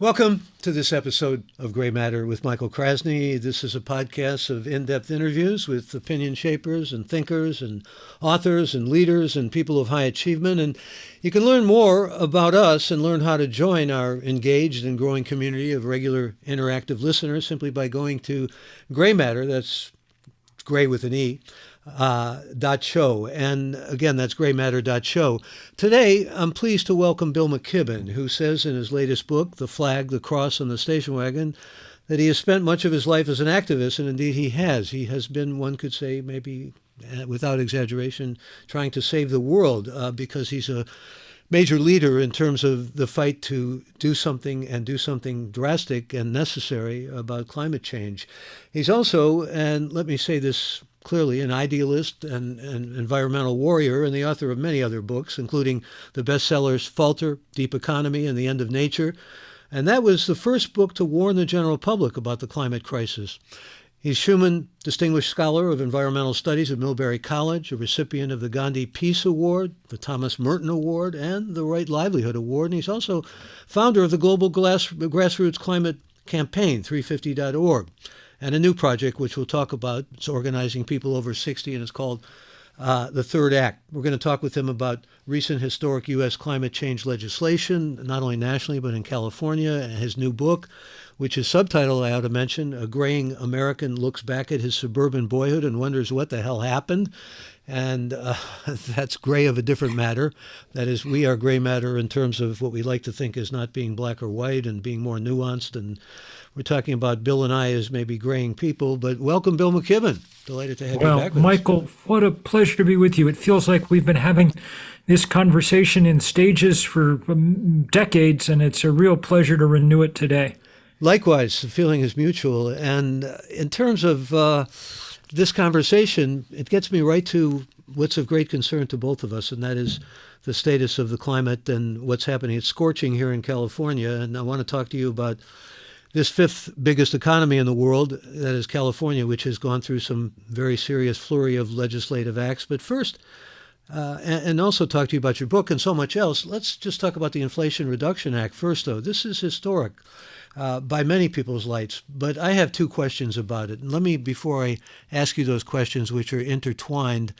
Welcome to this episode of Gray Matter with Michael Krasny. This is a podcast of in-depth interviews with opinion shapers and thinkers and authors and leaders and people of high achievement. And you can learn more about us and learn how to join our engaged and growing community of regular interactive listeners simply by going to Gray Matter, that's Gray with an E, .show. And again, that's graymatter.show. Today, I'm pleased to welcome Bill McKibben, who says in his latest book, The Flag, the Cross, and the Station Wagon, that he has spent much of his life as an activist, and indeed he has. He has been, one could say, maybe without exaggeration, trying to save the world because he's a major leader in terms of the fight to do something and do something drastic and necessary about climate change. He's also, and let me say this clearly, an idealist and an environmental warrior and the author of many other books, including the bestsellers Falter, Deep Economy, and The End of Nature. And that was the first book to warn the general public about the climate crisis. He's Schumann Distinguished Scholar of Environmental Studies at Millbury College, a recipient of the Gandhi Peace Award, the Thomas Merton Award, and the Right Livelihood Award. And he's also founder of the global grassroots climate campaign, 350.org. And a new project, which we'll talk about. It's organizing people over 60, and it's called The Third Act. We're going to talk with him about recent historic U.S. climate change legislation, not only nationally, but in California, and his new book, which is subtitled, I ought to mention, A Graying American Looks Back at His Suburban Boyhood and Wonders What the Hell Happened. And that's gray of a different matter. That is, we are gray matter in terms of what we like to think is not being black or white and being more nuanced. And we're talking about Bill and I as maybe graying people. But welcome, Bill McKibben. Delighted to have you back with Michael, us. what a pleasure to be with you. It feels like we've been having this conversation in stages for decades, and it's a real pleasure to renew it today. Likewise, the feeling is mutual. And in terms of this conversation, it gets me right to what's of great concern to both of us, and that is the status of the climate and what's happening. It's scorching here in California, and I want to talk to you about this fifth biggest economy in the world, that is California, which has gone through some very serious flurry of legislative acts. But first, and also talk to you about your book and so much else, let's just talk about the Inflation Reduction Act first, though. This is historic by many people's lights, but I have two questions about it. And let me, before I ask you those questions, which are intertwined,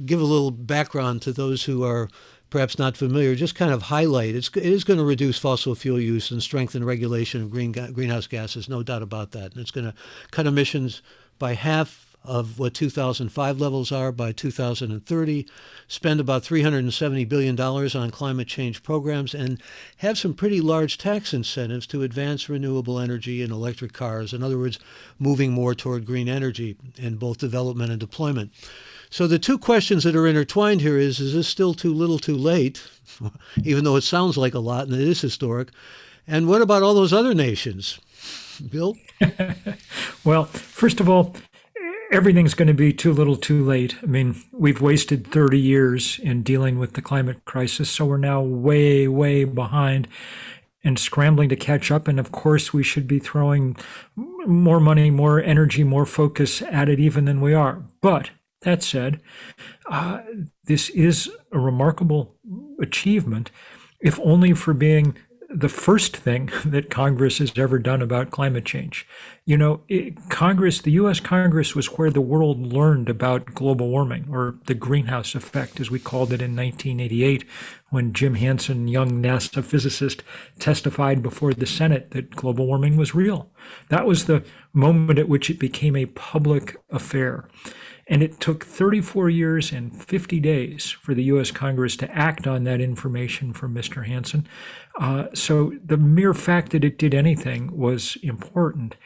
give a little background to those who are perhaps not familiar, just kind of highlight. It is going to reduce fossil fuel use and strengthen regulation of greenhouse gases, no doubt about that. And it's going to cut emissions by half of what 2005 levels are by 2030, spend about $370 billion on climate change programs, and have some pretty large tax incentives to advance renewable energy and electric cars. In other words, moving more toward green energy in both development and deployment. So the two questions that are intertwined here is this still too little too late, even though it sounds like a lot and it is historic? And what about all those other nations? Bill? Well, first of all, everything's going to be too little too late. I mean, we've wasted 30 years in dealing with the climate crisis, so we're now way, way behind and scrambling to catch up. And of course, we should be throwing more money, more energy, more focus at it even than we are. But that said, this is a remarkable achievement, if only for being the first thing that Congress has ever done about climate change. You know, Congress, the U.S. Congress was where the world learned about global warming, or the greenhouse effect, as we called it in 1988, when Jim Hansen, young NASA physicist, testified before the Senate that global warming was real. That was the moment at which it became a public affair. And it took 34 years and 50 days for the U.S. Congress to act on that information from Mr. Hansen. So the mere fact that it did anything was important.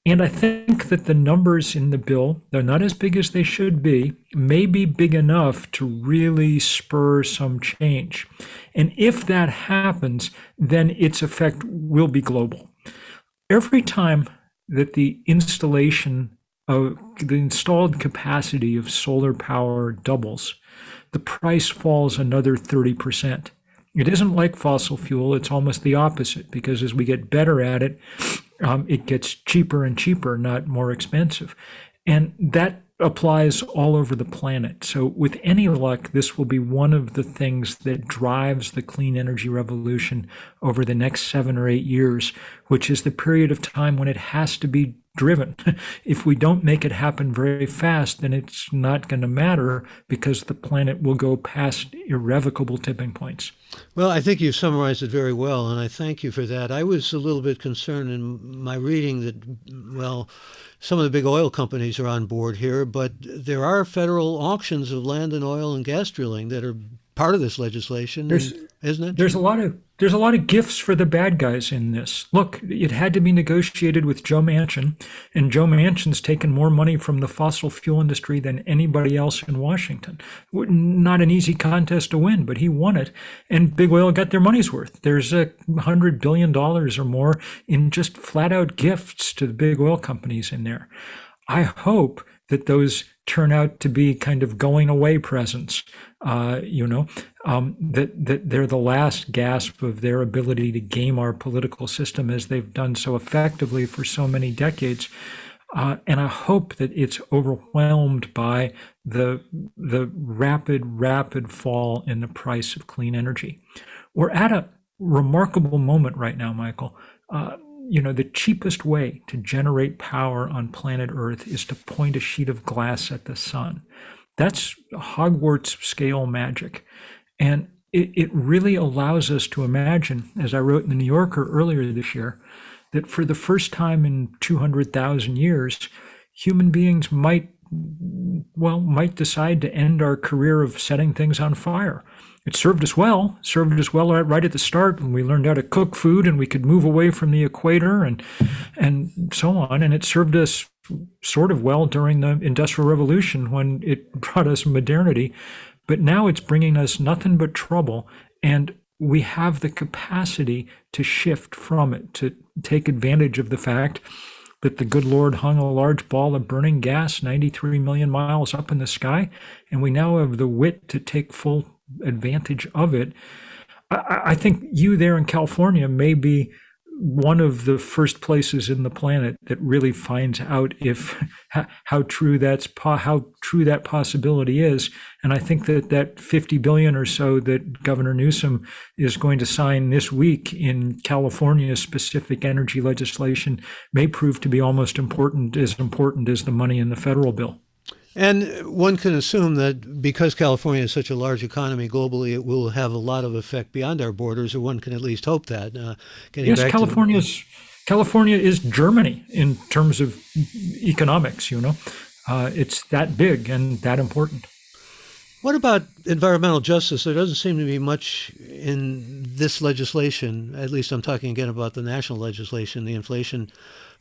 And I think that the numbers in the bill, they're not as big as they should be, may be big enough to really spur some change. And if that happens, then its effect will be global. Every time that the installed capacity of solar power doubles, the price falls another 30%. It isn't like fossil fuel, it's almost the opposite, because as we get better at it, it gets cheaper and cheaper, not more expensive. And that applies all over the planet. So with any luck, this will be one of the things that drives the clean energy revolution over the next 7 or 8 years, which is the period of time when it has to be driven. If we don't make it happen very fast, then it's not going to matter because the planet will go past irrevocable tipping points. Well, I think you've summarized it very well, and I thank you for that. I was a little bit concerned in my reading that, well, some of the big oil companies are on board here, but there are federal auctions of land and oil and gas drilling that are part of this legislation, isn't it? There's a lot of gifts for the bad guys in this. Look, it had to be negotiated with Joe Manchin, and Joe Manchin's taken more money from the fossil fuel industry than anybody else in Washington. Not an easy contest to win, but he won it, and big oil got their money's worth. There's $100 billion or more in just flat out gifts to the big oil companies in there. I hope that those turn out to be kind of going away presents, that they're the last gasp of their ability to game our political system as they've done so effectively for so many decades. And I hope that it's overwhelmed by the rapid fall in the price of clean energy. We're at a remarkable moment right now, Michael. The cheapest way to generate power on planet Earth is to point a sheet of glass at the sun. That's Hogwarts scale magic. And it really allows us to imagine, as I wrote in the New Yorker earlier this year, that for the first time in 200,000 years, human beings might decide to end our career of setting things on fire. It served us well right at the start when we learned how to cook food and we could move away from the equator and so on. And it served us sort of well during the Industrial Revolution when it brought us modernity. But now it's bringing us nothing but trouble. And we have the capacity to shift from it, to take advantage of the fact that the good Lord hung a large ball of burning gas 93 million miles up in the sky, and we now have the wit to take full advantage of it. I think you there in California may be one of the first places in the planet that really finds out how true that possibility is. And I think that 50 billion or so that Governor Newsom is going to sign this week in California specific energy legislation may prove to be almost important as the money in the federal bill. And one can assume that because California is such a large economy globally, it will have a lot of effect beyond our borders, or one can at least hope that. Yes, California is Germany in terms of economics, It's that big and that important. What about environmental justice? There doesn't seem to be much in this legislation, at least I'm talking again about the national legislation, the Inflation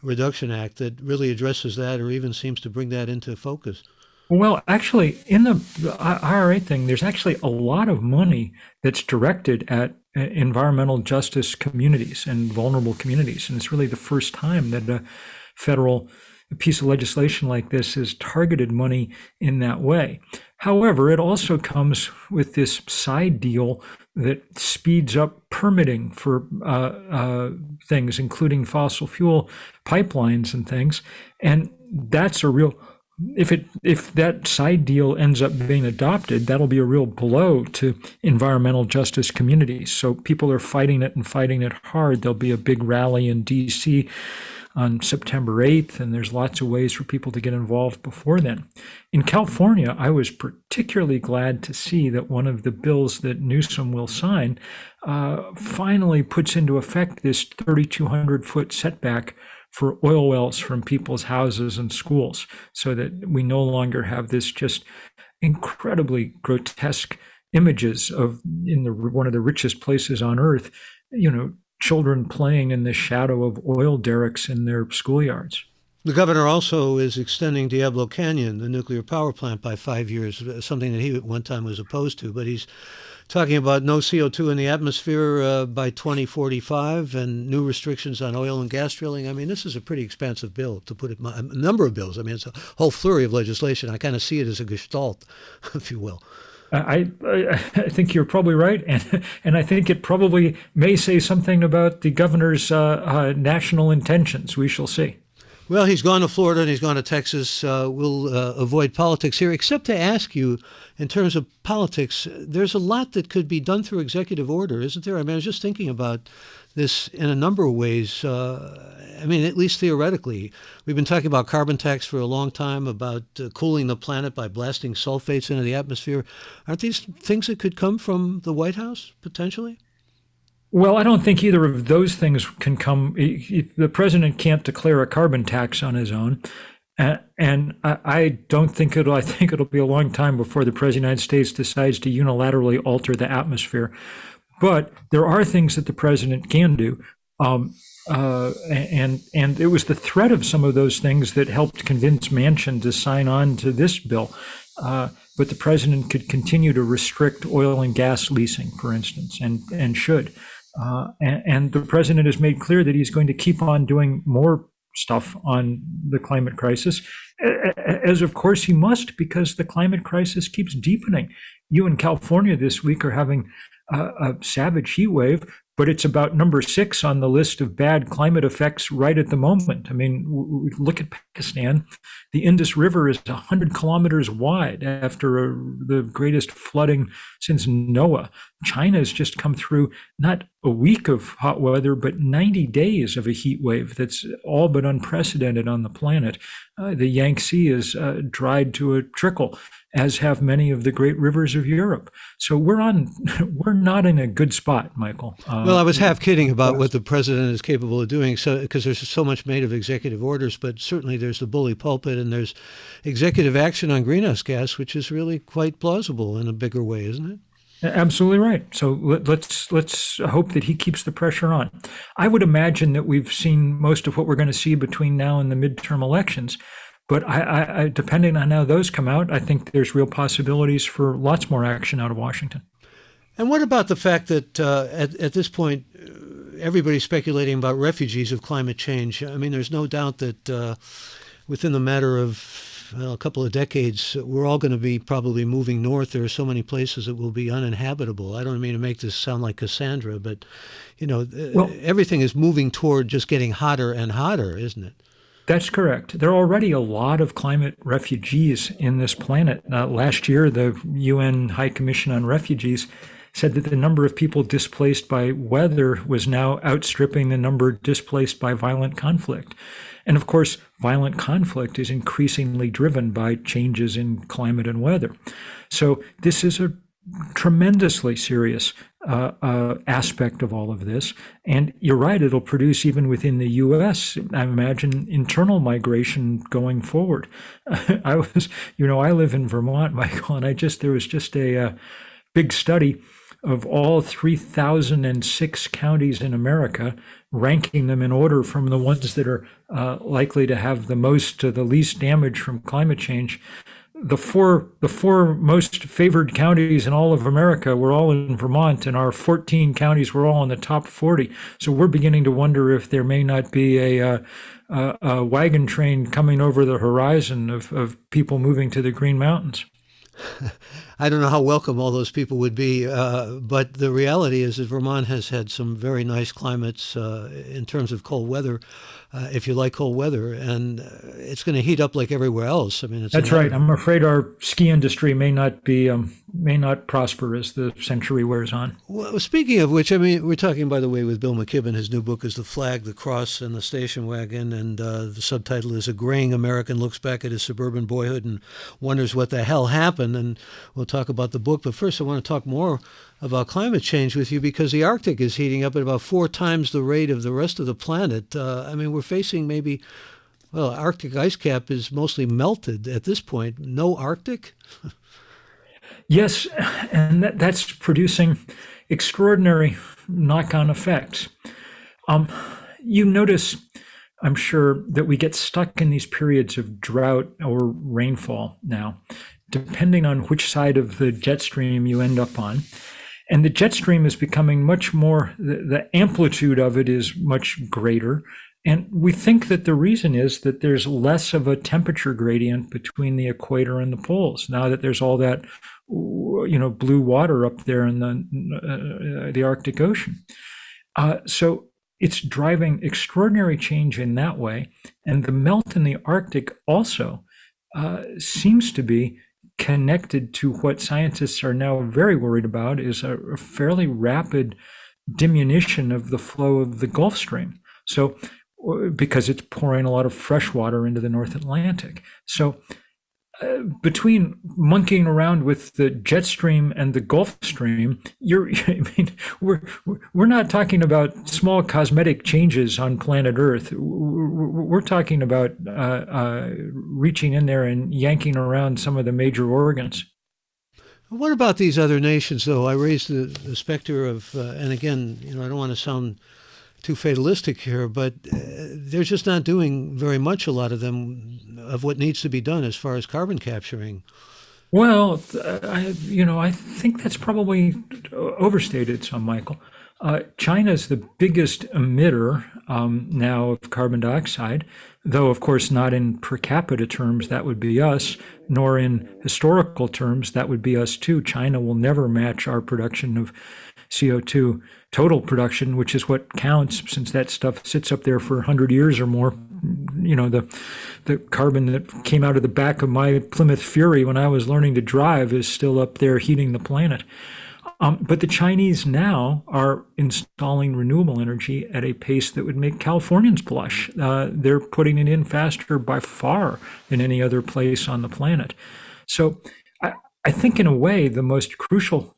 Reduction Act, that really addresses that or even seems to bring that into focus. Well, actually, in the IRA thing, there's actually a lot of money that's directed at environmental justice communities and vulnerable communities. And it's really the first time that a federal piece of legislation like this has targeted money in that way. However, it also comes with this side deal that speeds up permitting for things, including fossil fuel pipelines and things. And that's a real... If that side deal ends up being adopted, that'll be a real blow to environmental justice communities. So people are fighting it hard. There'll be a big rally in D.C. on September 8th, and there's lots of ways for people to get involved before then. In California, I was particularly glad to see that one of the bills that Newsom will sign finally puts into effect this 3,200-foot setback for oil wells from people's houses and schools, so that we no longer have this just incredibly grotesque images of one of the richest places on earth, children playing in the shadow of oil derricks in their schoolyards. The governor also is extending Diablo Canyon, the nuclear power plant, by 5 years, something that he at one time was opposed to, but he's talking about no CO2 in the atmosphere by 2045 and new restrictions on oil and gas drilling. I mean, this is a pretty expansive bill, to put it, a number of bills. I mean, it's a whole flurry of legislation. I kind of see it as a gestalt, if you will. I think you're probably right, and I think it probably may say something about the governor's national intentions. We shall see. Well, he's gone to Florida and he's gone to Texas. We'll avoid politics here, except to ask you, in terms of politics, there's a lot that could be done through executive order, isn't there? I mean, I was just thinking about this in a number of ways. I mean, at least theoretically. We've been talking about carbon tax for a long time, about cooling the planet by blasting sulfates into the atmosphere. Aren't these things that could come from the White House, potentially? Well, I don't think either of those things can come. The president can't declare a carbon tax on his own. And I don't think I think it'll be a long time before the president of the United States decides to unilaterally alter the atmosphere. But there are things that the president can do. And it was the threat of some of those things that helped convince Manchin to sign on to this bill. But the president could continue to restrict oil and gas leasing, for instance, and should. And the president has made clear that he's going to keep on doing more stuff on the climate crisis, as of course he must, because the climate crisis keeps deepening. You in California this week are having a savage heat wave, but it's about number 6 on the list of bad climate effects right at the moment. I mean, look at Pakistan. The Indus River is 100 kilometers wide after the greatest flooding since Noah. China has just come through not a week of hot weather, but 90 days of a heat wave that's all but unprecedented on the planet. The Yangtze is dried to a trickle, as have many of the great rivers of Europe. So we're not in a good spot, Michael. Well, I was half kidding about what the president is capable of doing, so because there's so much made of executive orders, but certainly there's the bully pulpit and there's executive action on greenhouse gas, which is really quite plausible in a bigger way, isn't it? Absolutely right. So let's hope that he keeps the pressure on. I would imagine that we've seen most of what we're going to see between now and the midterm elections. But I depending on how those come out, I think there's real possibilities for lots more action out of Washington. And what about the fact that at this point, everybody's speculating about refugees of climate change? I mean, there's no doubt that within the matter of a couple of decades, we're all going to be probably moving north. There are so many places that will be uninhabitable. I don't mean to make this sound like Cassandra, but, everything is moving toward just getting hotter and hotter, isn't it? That's correct. There are already a lot of climate refugees in this planet. Last year, the UN High Commission on Refugees said that the number of people displaced by weather was now outstripping the number displaced by violent conflict. And of course, violent conflict is increasingly driven by changes in climate and weather. So this is a tremendously serious aspect of all of this. And you're right, it'll produce even within the U.S., I imagine, internal migration going forward. I live in Vermont, Michael, and there was just a big study of all 3,006 counties in America, ranking them in order from the ones that are likely to have the most to the least damage from climate change. The four most favored counties in all of America were all in Vermont, and our 14 counties were all in the top 40. So we're beginning to wonder if there may not be a wagon train coming over the horizon of people moving to the Green Mountains. I don't know how welcome all those people would be, but the reality is that Vermont has had some very nice climates in terms of cold weather, if you like cold weather, and it's going to heat up like everywhere else. I mean, that's right. I'm afraid our ski industry may not prosper as the century wears on. Well, speaking of which, I mean, we're talking, by the way, with Bill McKibben. His new book is The Flag, the Cross, and the Station Wagon, and the subtitle is A Graying American Looks Back at His Suburban Boyhood and Wonders What the Hell Happened. And we'll talk about the book, but first I want to talk more about climate change with you, because the Arctic is heating up at about 4 times the rate of the rest of the planet. I mean, we're facing Arctic ice cap is mostly melted at this point. No Arctic? Yes, and that's producing extraordinary knock-on effects. You notice, I'm sure, that we get stuck in these periods of drought or rainfall now, depending on which side of the jet stream you end up on. And the jet stream is becoming much more, the amplitude of it is much greater. And we think that the reason is that there's less of a temperature gradient between the equator and the poles, now that there's all that, blue water up there in the Arctic Ocean. So it's driving extraordinary change in that way. And the melt in the Arctic also seems to be connected to what scientists are now very worried about is a fairly rapid diminution of the flow of the Gulf Stream. So, because it's pouring a lot of fresh water into the North Atlantic. So, between monkeying around with the jet stream and the Gulf Stream, I mean, we're not talking about small cosmetic changes on planet Earth. We're talking about reaching in there and yanking around some of the major organs. What about these other nations, though? I raised the specter of, and again, I don't want to sound too fatalistic here, but they're just not doing very much, a lot of them, of what needs to be done as far as carbon capturing. Well, I think that's probably overstated some, Michael. China is the biggest emitter now of carbon dioxide, though, of course, not in per capita terms, that would be us, nor in historical terms, that would be us too. China will never match our production of CO2 total production, which is what counts since that stuff sits up there for 100 years or more. The carbon that came out of the back of my Plymouth Fury when I was learning to drive is still up there heating the planet. But the Chinese now are installing renewable energy at a pace that would make Californians blush. They're putting it in faster by far than any other place on the planet. So I think in a way, the most crucial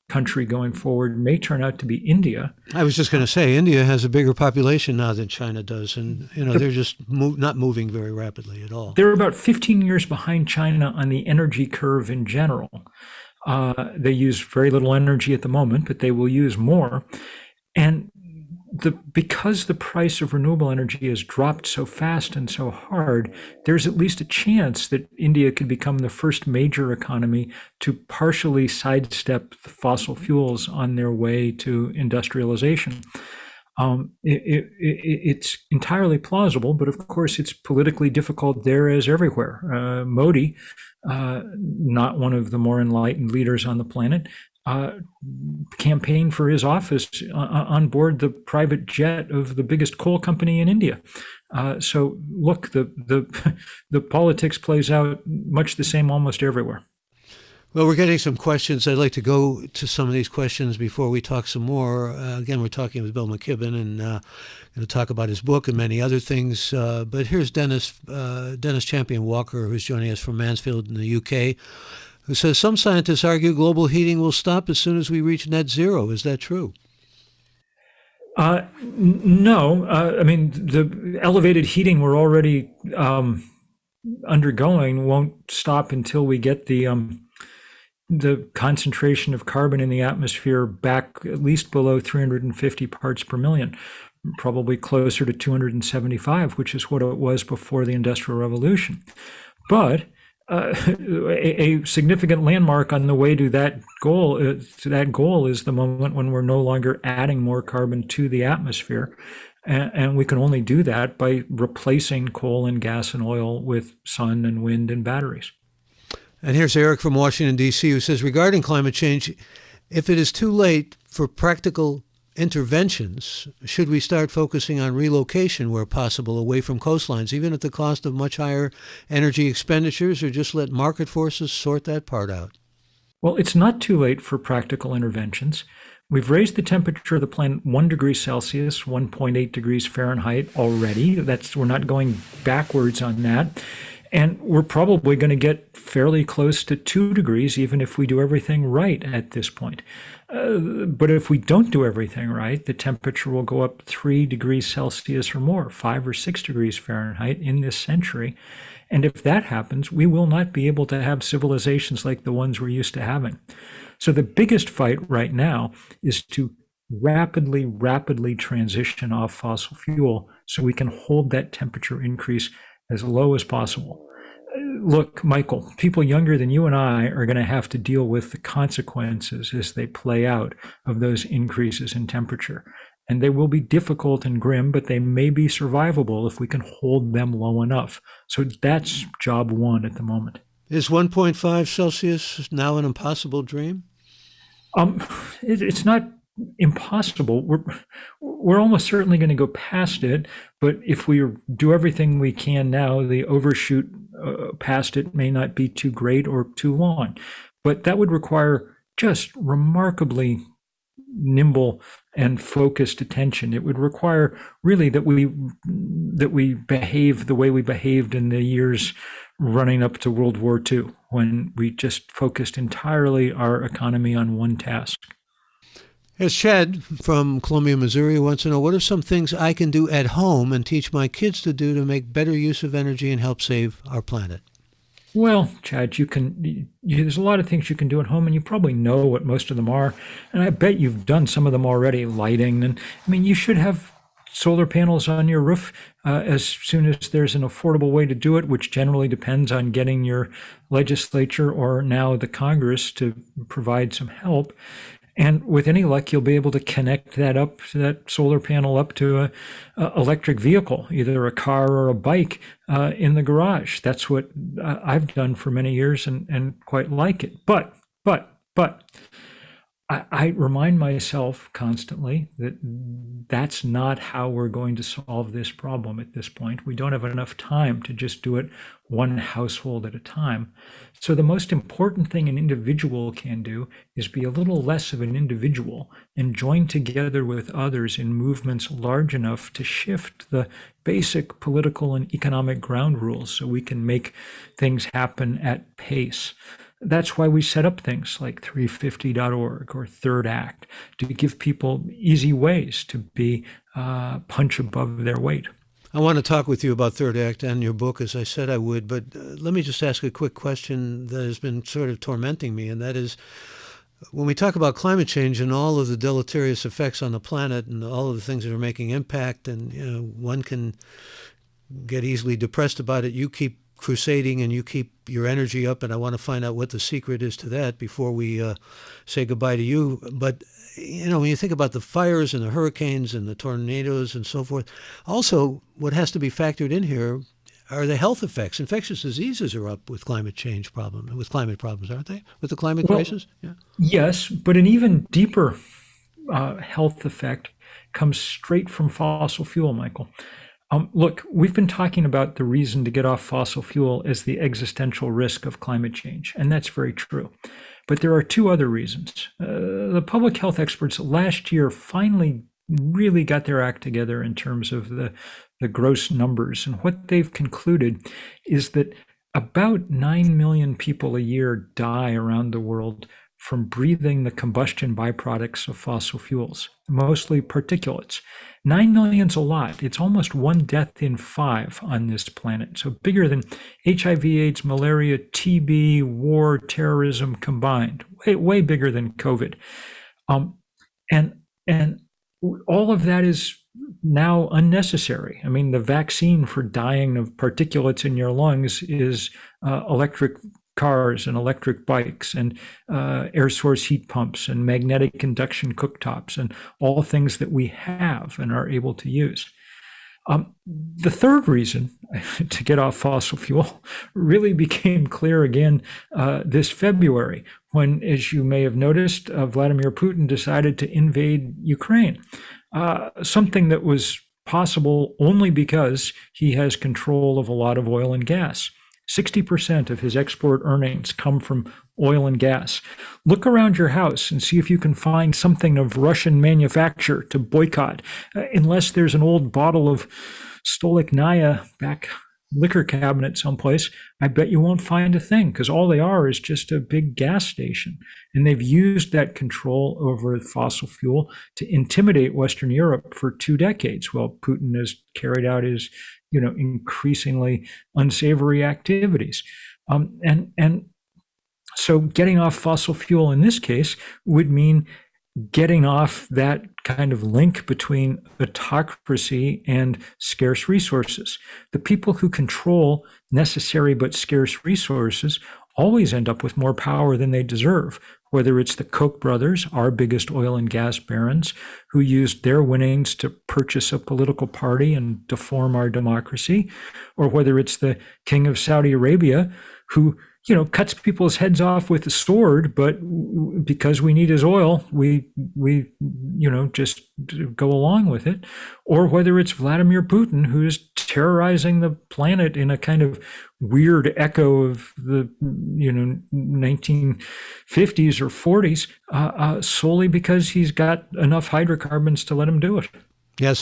country going forward may turn out to be India. I was just going to say, India has a bigger population now than China does, and they're just not moving very rapidly at all. They're about 15 years behind China on the energy curve in general. They use very little energy at the moment, but they will use more. And because the price of renewable energy has dropped so fast and so hard, there's at least a chance that India could become the first major economy to partially sidestep the fossil fuels on their way to industrialization. It's entirely plausible, but of course it's politically difficult there as everywhere. Modi, not one of the more enlightened leaders on the planet, campaigned for his office on board the private jet of the biggest coal company in India. So look, the politics plays out much the same almost everywhere. Well, we're getting some questions. I'd like to go to some of these questions before we talk some more. Again, we're talking with Bill McKibben and going to talk about his book and many other things. But here's Dennis Champion Walker, who's joining us from Mansfield in the UK, who says some scientists argue global heating will stop as soon as we reach net zero. Is that true? No. I mean, the elevated heating we're already undergoing won't stop until we get the concentration of carbon in the atmosphere back at least below 350 parts per million, probably closer to 275, which is what it was before the Industrial Revolution. But a significant landmark on the way to that goal is the moment when we're no longer adding more carbon to the atmosphere. And we can only do that by replacing coal and gas and oil with sun and wind and batteries. And here's Eric from Washington, D.C., who says, regarding climate change, if it is too late for practical interventions, should we start focusing on relocation where possible away from coastlines, even at the cost of much higher energy expenditures, or just let market forces sort that part out? Well, it's not too late for practical interventions. We've raised the temperature of the planet 1 degree Celsius, 1.8 degrees Fahrenheit already. We're not going backwards on that. And we're probably going to get fairly close to 2 degrees, even if we do everything right at this point. But if we don't do everything right, the temperature will go up 3 degrees Celsius or more, 5 or 6 degrees Fahrenheit in this century. And if that happens, we will not be able to have civilizations like the ones we're used to having. So the biggest fight right now is to rapidly transition off fossil fuel so we can hold that temperature increase as low as possible. Look, Michael, people younger than you and I are going to have to deal with the consequences as they play out of those increases in temperature. And they will be difficult and grim, but they may be survivable if we can hold them low enough. So that's job one at the moment. Is 1.5 Celsius now an impossible dream? It's not impossible. We're almost certainly going to go past it, but if we do everything we can now, the overshoot past it may not be too great or too long. But that would require just remarkably nimble and focused attention. It would require really that we behave the way we behaved in the years running up to World War II, when we just focused entirely our economy on one task. As Chad from Columbia, Missouri wants to know, what are some things I can do at home and teach my kids to do to make better use of energy and help save our planet? Well, Chad, there's a lot of things you can do at home, and you probably know what most of them are. And I bet you've done some of them already, lighting. And I mean, you should have solar panels on your roof as soon as there's an affordable way to do it, which generally depends on getting your legislature or now the Congress to provide some help. And with any luck, you'll be able to connect that solar panel up to a electric vehicle, either a car or a bike in the garage. That's what I've done for many years and quite like it. But I remind myself constantly that that's not how we're going to solve this problem at this point. We don't have enough time to just do it one household at a time. So the most important thing an individual can do is be a little less of an individual and join together with others in movements large enough to shift the basic political and economic ground rules so we can make things happen at pace. That's why we set up things like 350.org or Third Act, to give people easy ways to be punch above their weight. I want to talk with you about Third Act and your book, as I said I would, but let me just ask a quick question that has been sort of tormenting me, and that is, when we talk about climate change and all of the deleterious effects on the planet and all of the things that are making impact, and one can get easily depressed about it, you keep crusading and you keep your energy up, and I want to find out what the secret is to that before we say goodbye to you. But when you think about the fires and the hurricanes and the tornadoes and so forth, also what has to be factored in here are the health effects. Infectious diseases are up with climate problems, aren't they? With the climate crisis? Yeah. Yes, but an even deeper health effect comes straight from fossil fuel, Michael. Look, we've been talking about the reason to get off fossil fuel as the existential risk of climate change, and that's very true. But there are two other reasons. The public health experts last year finally really got their act together in terms of the gross numbers, and what they've concluded is that about 9 million people a year die around the world from breathing the combustion byproducts of fossil fuels, mostly particulates. 9 million's a lot. It's almost one death in 5 on this planet. So bigger than HIV, AIDS, malaria, TB, war, terrorism combined. Way bigger than COVID. And all of that is now unnecessary. I mean, the vaccine for dying of particulates in your lungs is electric cars and electric bikes and air source heat pumps and magnetic induction cooktops and all things that we have and are able to use. The third reason to get off fossil fuel really became clear again this February, when, as you may have noticed, Vladimir Putin decided to invade Ukraine, something that was possible only because he has control of a lot of oil and gas. 60% of his export earnings come from oil and gas. Look around your house and see if you can find something of Russian manufacture to boycott, unless there's an old bottle of Stolichnaya back liquor cabinet someplace. I bet you won't find a thing, because all they are is just a big gas station. And they've used that control over fossil fuel to intimidate Western Europe for 2 decades, while Putin has carried out his increasingly unsavory activities. And so getting off fossil fuel in this case would mean getting off that kind of link between autocracy and scarce resources. The people who control necessary but scarce resources always end up with more power than they deserve, whether it's the Koch brothers, our biggest oil and gas barons, who used their winnings to purchase a political party and deform our democracy, or whether it's the King of Saudi Arabia, who cuts people's heads off with a sword, but because we need his oil, we just go along with it. Or whether it's Vladimir Putin, who is terrorizing the planet in a kind of weird echo of the 1950s or 40s, solely because he's got enough hydrocarbons to let him do it. Yeah,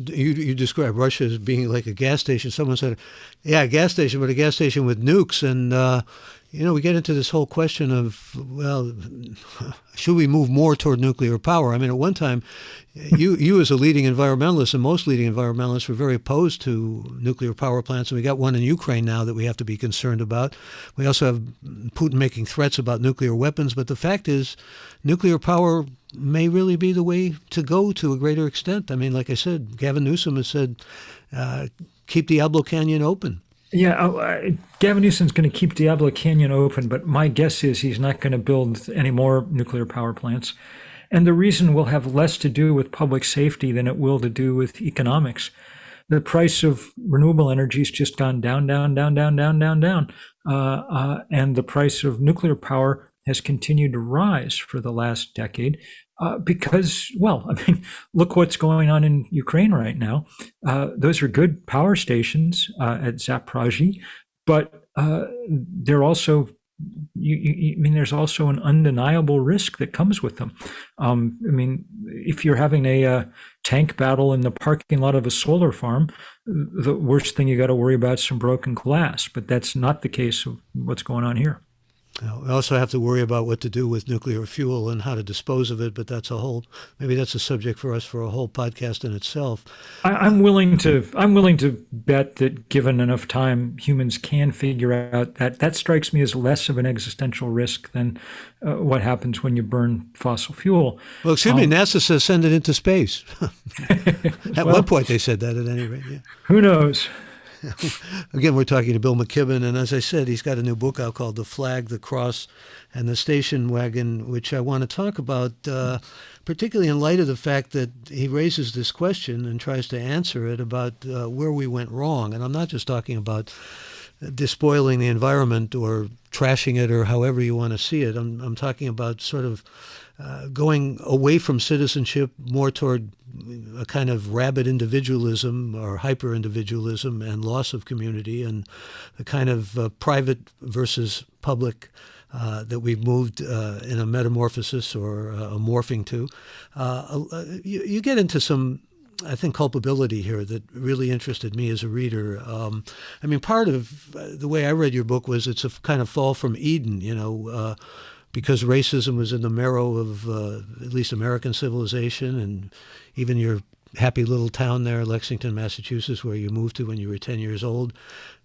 you described Russia as being like a gas station. Someone said, yeah, a gas station, but a gas station with nukes. And, we get into this whole question of, well, should we move more toward nuclear power? I mean, at one time, you as a leading environmentalist, and most leading environmentalists, were very opposed to nuclear power plants. And we got one in Ukraine now that we have to be concerned about. We also have Putin making threats about nuclear weapons. But the fact is, nuclear power may really be the way to go to a greater extent. I mean, like I said, Gavin Newsom has said, keep Diablo Canyon open. Yeah, Gavin Newsom's going to keep Diablo Canyon open, but my guess is he's not going to build any more nuclear power plants. And the reason will have less to do with public safety than it will to do with economics. The price of renewable energy has just gone down, down, down, down, down, down, down. And the price of nuclear power has continued to rise for the last decade. Because, well, I mean, look what's going on in Ukraine right now. Those are good power stations at Zaporozhye, but they're also, there's also an undeniable risk that comes with them. If you're having a tank battle in the parking lot of a solar farm, the worst thing you got to worry about is some broken glass, but that's not the case of what's going on here. We also have to worry about what to do with nuclear fuel and how to dispose of it, but maybe that's a subject for us for a whole podcast in itself. I'm willing to bet that given enough time, humans can figure out that. That strikes me as less of an existential risk than what happens when you burn fossil fuel. Well, excuse me, NASA says send it into space. At one point they said that at any rate. Yeah. Who knows? Again, we're talking to Bill McKibben, and as I said, he's got a new book out called The Flag, the Cross, and the Station Wagon, which I want to talk about, particularly in light of the fact that he raises this question and tries to answer it about where we went wrong. And I'm not just talking about despoiling the environment or trashing it or however you want to see it. I'm talking about sort of going away from citizenship more toward a kind of rabid individualism or hyper-individualism and loss of community, and the kind of private versus public that we've moved in a metamorphosis or a morphing to. You get into some, I think, culpability here that really interested me as a reader. Part of the way I read your book was it's a kind of fall from Eden, because racism was in the marrow of at least American civilization, and even your happy little town there, Lexington, Massachusetts, where you moved to when you were 10 years old,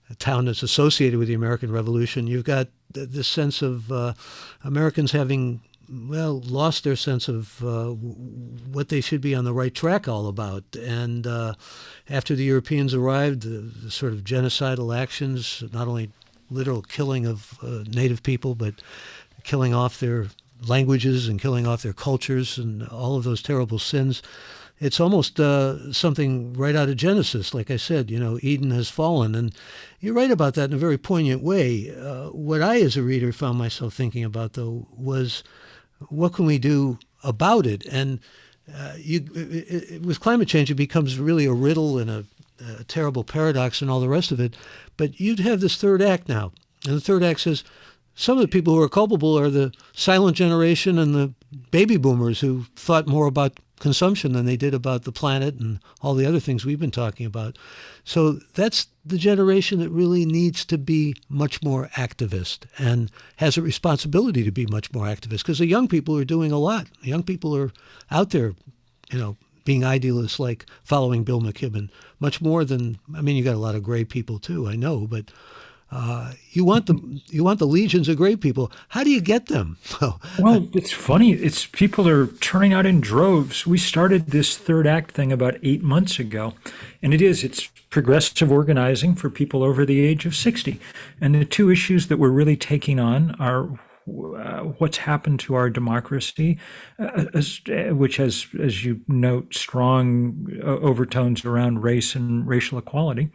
a town that's associated with the American Revolution. You've got this sense of Americans having, lost their sense of what they should be on the right track all about. And after the Europeans arrived, the sort of genocidal actions, not only literal killing of native people, but killing off their languages and killing off their cultures and all of those terrible sins. It's almost something right out of Genesis. Like I said, Eden has fallen. And you write about that in a very poignant way. What I, as a reader, found myself thinking about, though, was what can we do about it? And with climate change, it becomes really a riddle and a terrible paradox and all the rest of it. But you'd have this third act now. And the third act says, some of the people who are culpable are the silent generation and the baby boomers who thought more about consumption than they did about the planet and all the other things we've been talking about. So that's the generation that really needs to be much more activist and has a responsibility to be much more activist, because the young people are doing a lot. The young people are out there, being idealists, like following Bill McKibben, much more than, you got a lot of gray people too, I know, but you want the legions of great people. How do you get them? Well, it's funny. It's people are turning out in droves. We started this third act thing about 8 months ago, and it's progressive organizing for people over the age of 60. And the two issues that we're really taking on are what's happened to our democracy, which has, as you note, strong overtones around race and racial equality,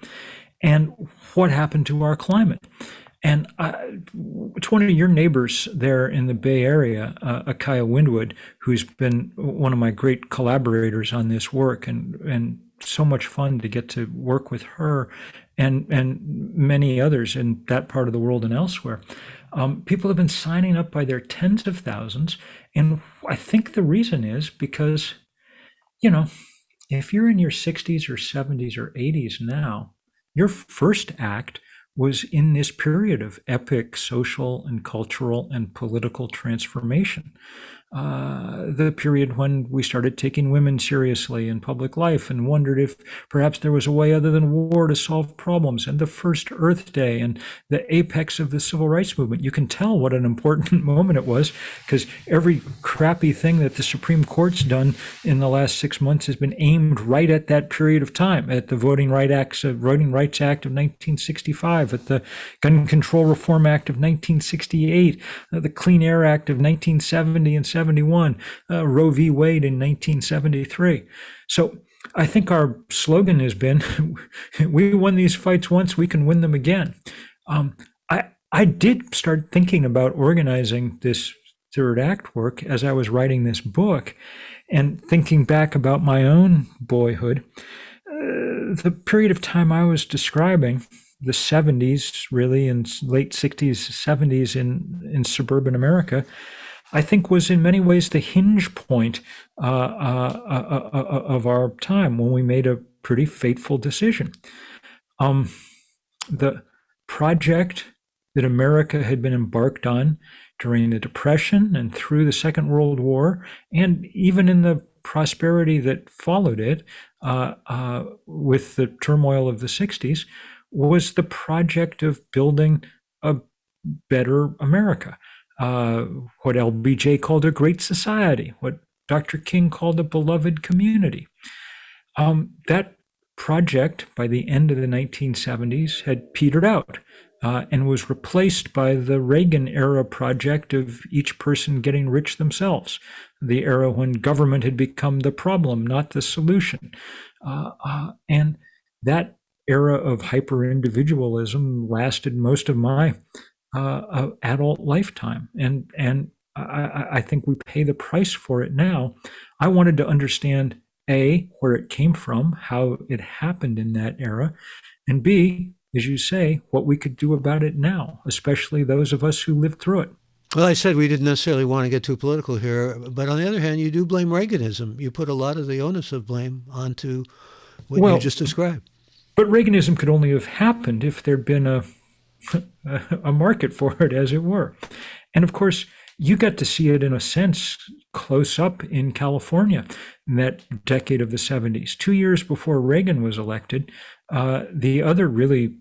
and what happened to our climate. And it's one of your neighbors there in the Bay Area, Akaya Windwood, who's been one of my great collaborators on this work, and so much fun to get to work with her and many others in that part of the world and elsewhere. People have been signing up by their tens of thousands. And I think the reason is because, you know, if you're in your 60s or 70s or 80s now, your first act was in this period of epic social and cultural and political transformation. The period when we started taking women seriously in public life and wondered if perhaps there was a way other than war to solve problems, and the first Earth Day and the apex of the civil rights movement. You can tell what an important moment it was, because every crappy thing that the Supreme Court's done in the last 6 months has been aimed right at that period of time, at the Voting Rights Act of 1965, at the Gun Control Reform Act of 1968, the Clean Air Act of 1970 and 71, Roe v. Wade in 1973. So I think our slogan has been, we won these fights once, we can win them again. I did start thinking about organizing this third act work as I was writing this book, and thinking back about my own boyhood. The period of time I was describing, the 70s, really, and late 60s, 70s in suburban America, I think was in many ways the hinge point of our time, when we made a pretty fateful decision. The project that America had been embarked on during the Depression and through the Second World War, and even in the prosperity that followed it, with the turmoil of the 60s, was the project of building a better America. What LBJ called a great society, what Dr. King called a beloved community. That project, by the end of the 1970s, had petered out and was replaced by the Reagan-era project of each person getting rich themselves, the era when government had become the problem, not the solution. And that era of hyper-individualism lasted most of my adult lifetime, and I think we pay the price for it now. I wanted to understand, A, where it came from, how it happened in that era, and B, as you say, what we could do about it now, especially those of us who lived through it. Well, I said we didn't necessarily want to get too political here, but on the other hand, you do blame Reaganism. You put a lot of the onus of blame onto what you just described. But Reaganism could only have happened if there'd been a market for it, as it were. And of course, you got to see it in a sense close up in California in that decade of the 70s. 2 years before Reagan was elected, the other really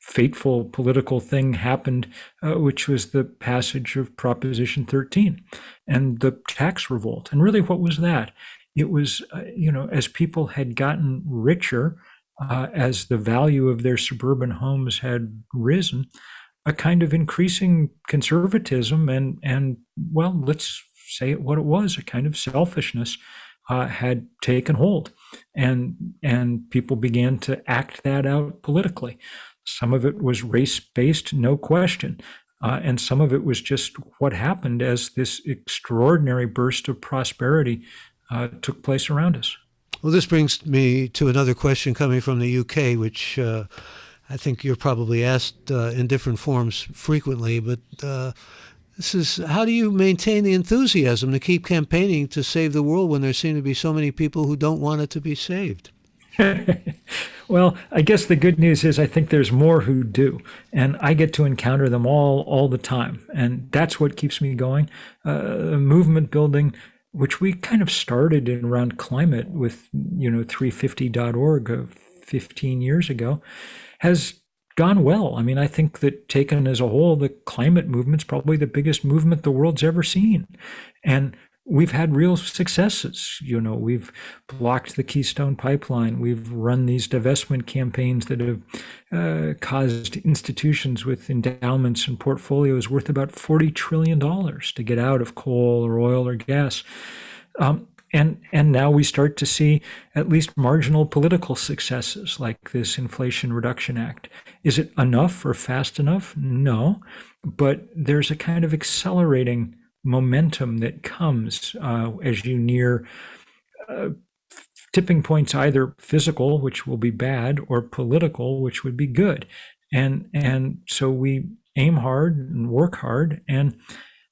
fateful political thing happened, which was the passage of Proposition 13 and the tax revolt. And really, what was that? It was, as people had gotten richer, as the value of their suburban homes had risen, a kind of increasing conservatism and well, let's say it what it was, a kind of selfishness had taken hold, and people began to act that out politically. Some of it was race-based, no question, and some of it was just what happened as this extraordinary burst of prosperity took place around us. Well, this brings me to another question coming from the UK, which I think you're probably asked in different forms frequently, but this is, how do you maintain the enthusiasm to keep campaigning to save the world when there seem to be so many people who don't want it to be saved? Well, I guess the good news is I think there's more who do, and I get to encounter them all the time, and that's what keeps me going. Movement building, which we kind of started in around climate with 350.org 15 years ago, has gone well. I mean, I think that taken as a whole, the climate movement's probably the biggest movement the world's ever seen. And we've had real successes. We've blocked the Keystone Pipeline. We've run these divestment campaigns that have caused institutions with endowments and portfolios worth about $40 trillion to get out of coal or oil or gas. And now we start to see at least marginal political successes like this Inflation Reduction Act. Is it enough or fast enough? No, but there's a kind of accelerating momentum that comes as you near tipping points, either physical, which will be bad, or political, which would be good. And so we aim hard and work hard, and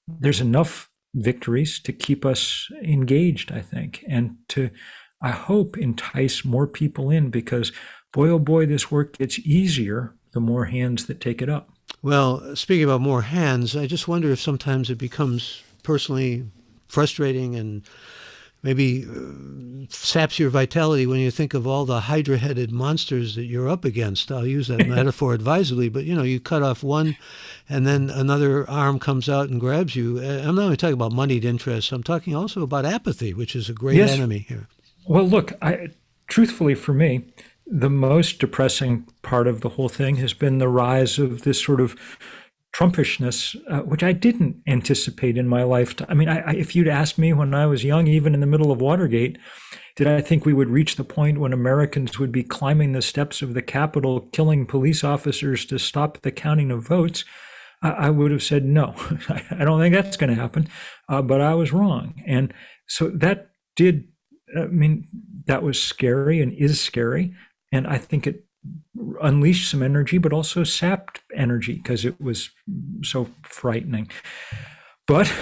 there's enough victories to keep us engaged, I think, and to, I hope, entice more people in, because boy, oh boy, this work gets easier the more hands that take it up. Well, speaking about more hands, I just wonder if sometimes it becomes personally frustrating and maybe saps your vitality when you think of all the hydra-headed monsters that you're up against. I'll use that metaphor advisedly, but you cut off one and then another arm comes out and grabs you. I'm not only talking about moneyed interests, I'm talking also about apathy, which is a great enemy here. Well, look, truthfully for me, the most depressing part of the whole thing has been the rise of this sort of Trumpishness, which I didn't anticipate in my lifetime. I mean, if you'd asked me when I was young, even in the middle of Watergate, did I think we would reach the point when Americans would be climbing the steps of the Capitol, killing police officers to stop the counting of votes? I would have said no. I don't think that's going to happen, but I was wrong. And so that that was scary and is scary. And I think it unleashed some energy, but also sapped energy because it was so frightening. But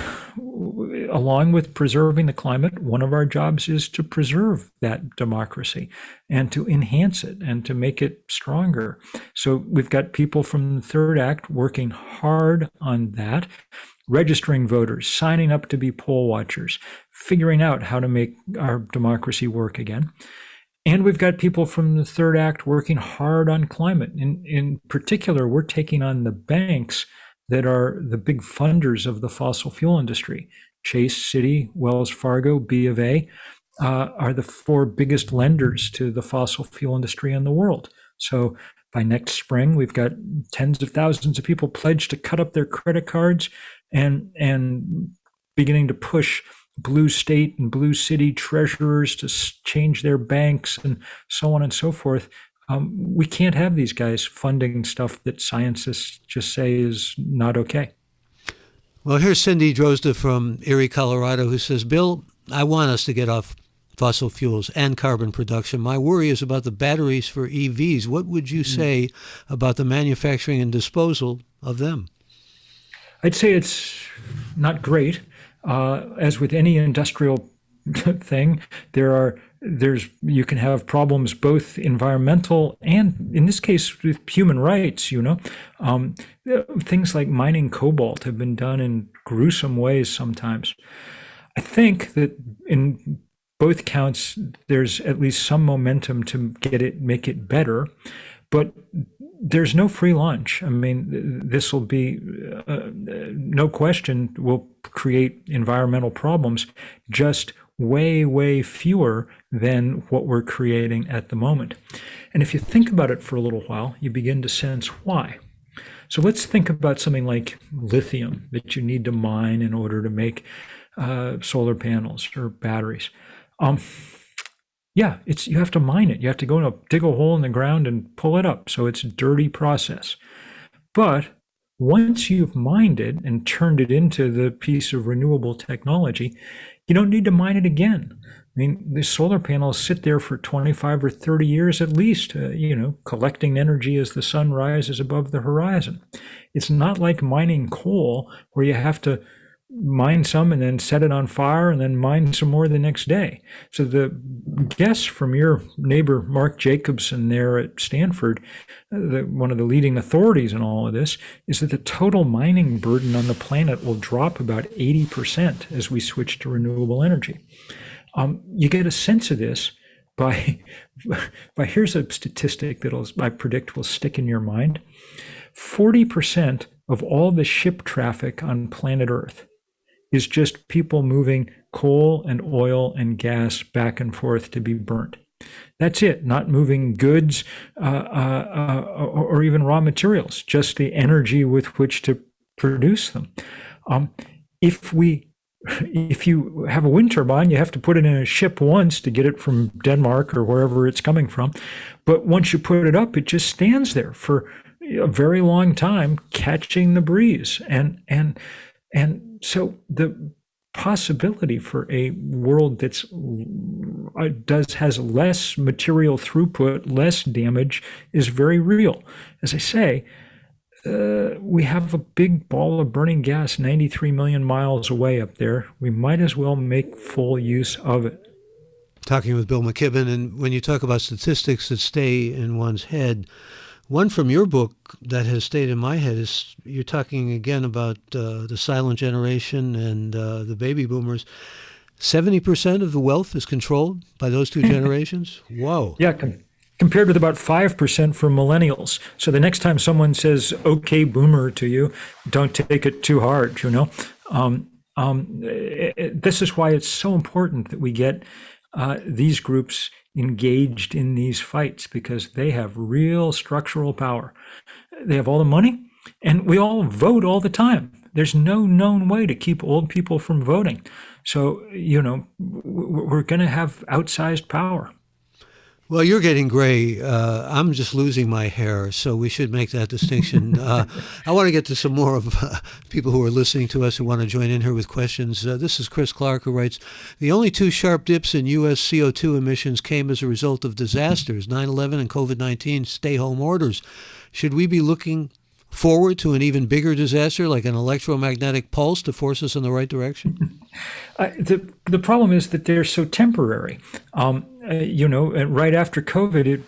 along with preserving the climate, one of our jobs is to preserve that democracy and to enhance it and to make it stronger. So we've got people from the Third Act working hard on that, registering voters, signing up to be poll watchers, figuring out how to make our democracy work again. And we've got people from the Third Act working hard on climate. In particular, we're taking on the banks that are the big funders of the fossil fuel industry. Chase, Citi, Wells Fargo, B of A are the four biggest lenders to the fossil fuel industry in the world. So by next spring, we've got tens of thousands of people pledged to cut up their credit cards and beginning to push blue state and blue city treasurers to change their banks and so on and so forth. We can't have these guys funding stuff that scientists just say is not okay. Well, here's Cindy Drozda from Erie, Colorado, who says, Bill, I want us to get off fossil fuels and carbon production. My worry is about the batteries for EVs. What would you say about the manufacturing and disposal of them? I'd say it's not great. As with any industrial thing, you can have problems, both environmental and, in this case, with human rights. Things like mining cobalt have been done in gruesome ways sometimes. I think that in both counts, there's at least some momentum to make it better, but there's no free lunch. I mean, this will be, no question, will create environmental problems, just way, way fewer than what we're creating at the moment. And if you think about it for a little while, you begin to sense why. So let's think about something like lithium that you need to mine in order to make solar panels or batteries. You have to mine it. You have to go and dig a hole in the ground and pull it up. So it's a dirty process. But once you've mined it and turned it into the piece of renewable technology, you don't need to mine it again. I mean, the solar panels sit there for 25 or 30 years at least, collecting energy as the sun rises above the horizon. It's not like mining coal where you have to mine some and then set it on fire and then mine some more the next day. So the guess from your neighbor, Mark Jacobson there at Stanford, one of the leading authorities in all of this, is that the total mining burden on the planet will drop about 80% as we switch to renewable energy. You get a sense of this by here's a statistic that I predict will stick in your mind. 40% of all the ship traffic on planet Earth is just people moving coal and oil and gas back and forth to be burnt. That's it, not moving goods or even raw materials, just the energy with which to produce them. If we if you have a wind turbine, you have to put it in a ship once to get it from Denmark or wherever it's coming from. But once you put it up, it just stands there for a very long time, catching the breeze. And so the possibility for a world that's has less material throughput, less damage, is very real. As I say, we have a big ball of burning gas 93 million miles away up there. We might as well make full use of it. Talking with Bill McKibben, and when you talk about statistics that stay in one's head, one from your book that has stayed in my head is you're talking again about the silent generation and the baby boomers. 70% of the wealth is controlled by those two generations? Whoa. Yeah, compared with about 5% for millennials. So the next time someone says, okay, boomer to you, don't take it too hard, you know? This is why it's so important that we get these groups engaged in these fights, because they have real structural power. They have all the money, and we all vote all the time. There's no known way to keep old people from voting. So, you know, we're going to have outsized power. Well, you're getting gray. I'm just losing my hair, so we should make that distinction. I want to get to some more of people who are listening to us who want to join in here with questions. This is Chris Clark, who writes, the only two sharp dips in U.S. CO2 emissions came as a result of disasters, 9/11 and COVID-19 stay-home orders. Should we be looking forward to an even bigger disaster like an electromagnetic pulse to force us in the right direction? The problem is that they're so temporary. You know, right after COVID, it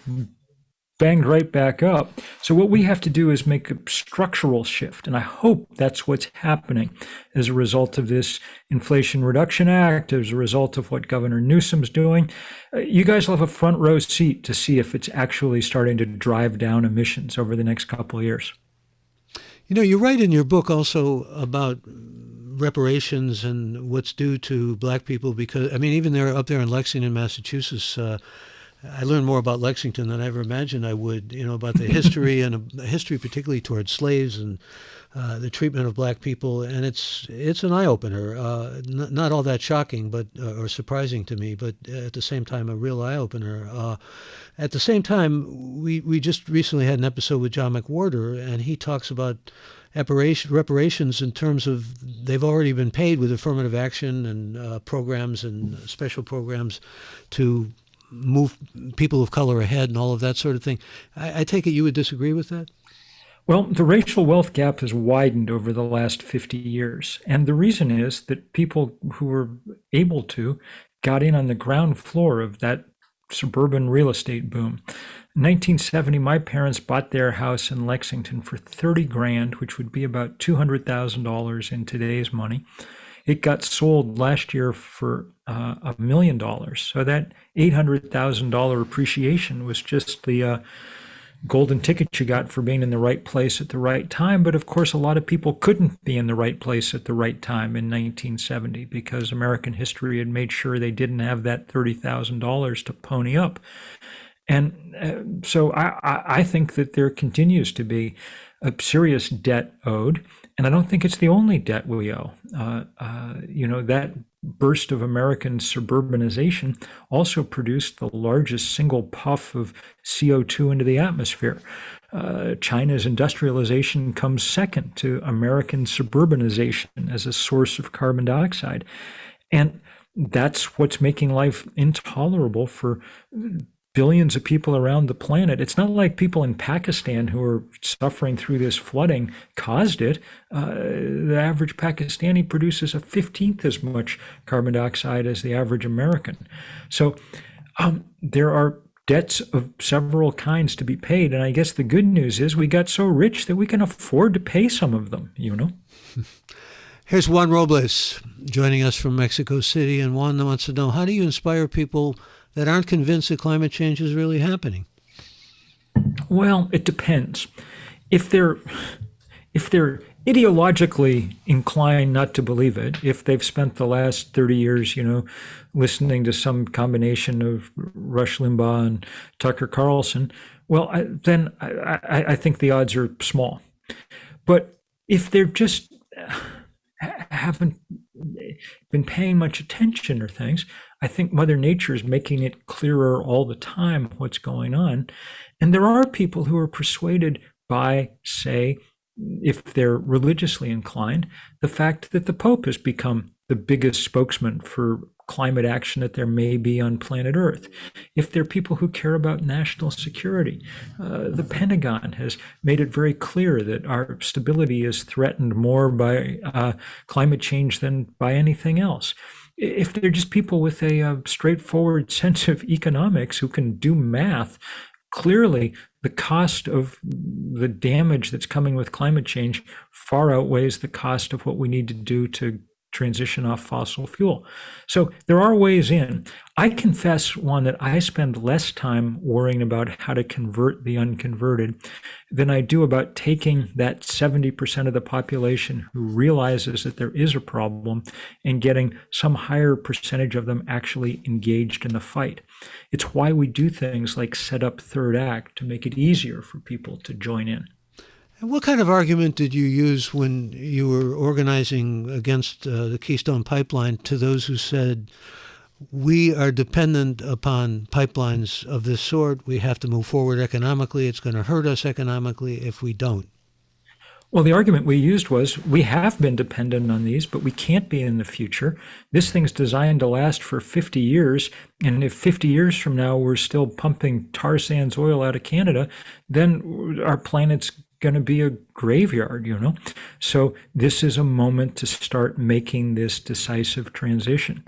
banged right back up. So what we have to do is make a structural shift. And I hope that's what's happening as a result of this Inflation Reduction Act, as a result of what Governor Newsom's doing. You guys will have a front row seat to see if it's actually starting to drive down emissions over the next couple of years. You know, you write in your book also about reparations and what's due to black people, because, I mean, even there up there in Lexington, Massachusetts, I learned more about Lexington than I ever imagined I would, you know, about the history and a history particularly towards slaves and the treatment of black people. And it's an eye-opener, not all that shocking but or surprising to me, but at the same time, a real eye-opener. At the same time, we just recently had an episode with John McWhorter, and he talks about reparations in terms of they've already been paid with affirmative action and programs and special programs to move people of color ahead and all of that sort of thing. I take it you would disagree with that? Well, the racial wealth gap has widened over the last 50 years. And the reason is that people who were able to got in on the ground floor of that suburban real estate boom. In 1970, my parents bought their house in Lexington for 30 grand, which would be about $200,000 in today's money. It got sold last year for $1 million. So that $800,000 appreciation was just the golden ticket you got for being in the right place at the right time. But of course, a lot of people couldn't be in the right place at the right time in 1970 because American history had made sure they didn't have that $30,000 to pony up. And so I think that there continues to be a serious debt owed. And I don't think it's the only debt we owe. You know, that burst of American suburbanization also produced the largest single puff of CO2 into the atmosphere. China's industrialization comes second to American suburbanization as a source of carbon dioxide. And that's what's making life intolerable for billions of people around the planet. It's not like people in Pakistan who are suffering through this flooding caused it. The average Pakistani produces a 15th as much carbon dioxide as the average American. So there are debts of several kinds to be paid. And I guess the good news is we got so rich that we can afford to pay some of them, you know? Here's Juan Robles joining us from Mexico City. And Juan wants to know, how do you inspire people that aren't convinced that climate change is really happening? Well, it depends. If they're ideologically inclined not to believe it, if they've spent the last 30 years, you know, listening to some combination of Rush Limbaugh and Tucker Carlson, well, then I think the odds are small. But if they're just haven't been paying much attention to things. I think Mother Nature is making it clearer all the time what's going on. And there are people who are persuaded by, say, if they're religiously inclined, the fact that the Pope has become the biggest spokesman for climate action that there may be on planet Earth. If they're people who care about national security, the Pentagon has made it very clear that our stability is threatened more by climate change than by anything else. If they're just people with a straightforward sense of economics who can do math, clearly the cost of the damage that's coming with climate change far outweighs the cost of what we need to do to transition off fossil fuel. So there are ways in. I confess, Juan, that I spend less time worrying about how to convert the unconverted than I do about taking that 70% of the population who realizes that there is a problem and getting some higher percentage of them actually engaged in the fight. It's why we do things like set up Third Act to make it easier for people to join in. And what kind of argument did you use when you were organizing against the Keystone Pipeline to those who said, we are dependent upon pipelines of this sort, we have to move forward economically, it's going to hurt us economically if we don't? Well, the argument we used was we have been dependent on these, but we can't be in the future. This thing's designed to last for 50 years. And if 50 years from now we're still pumping tar sands oil out of Canada, then our planet's going to be a graveyard, you know? So this is a moment to start making this decisive transition.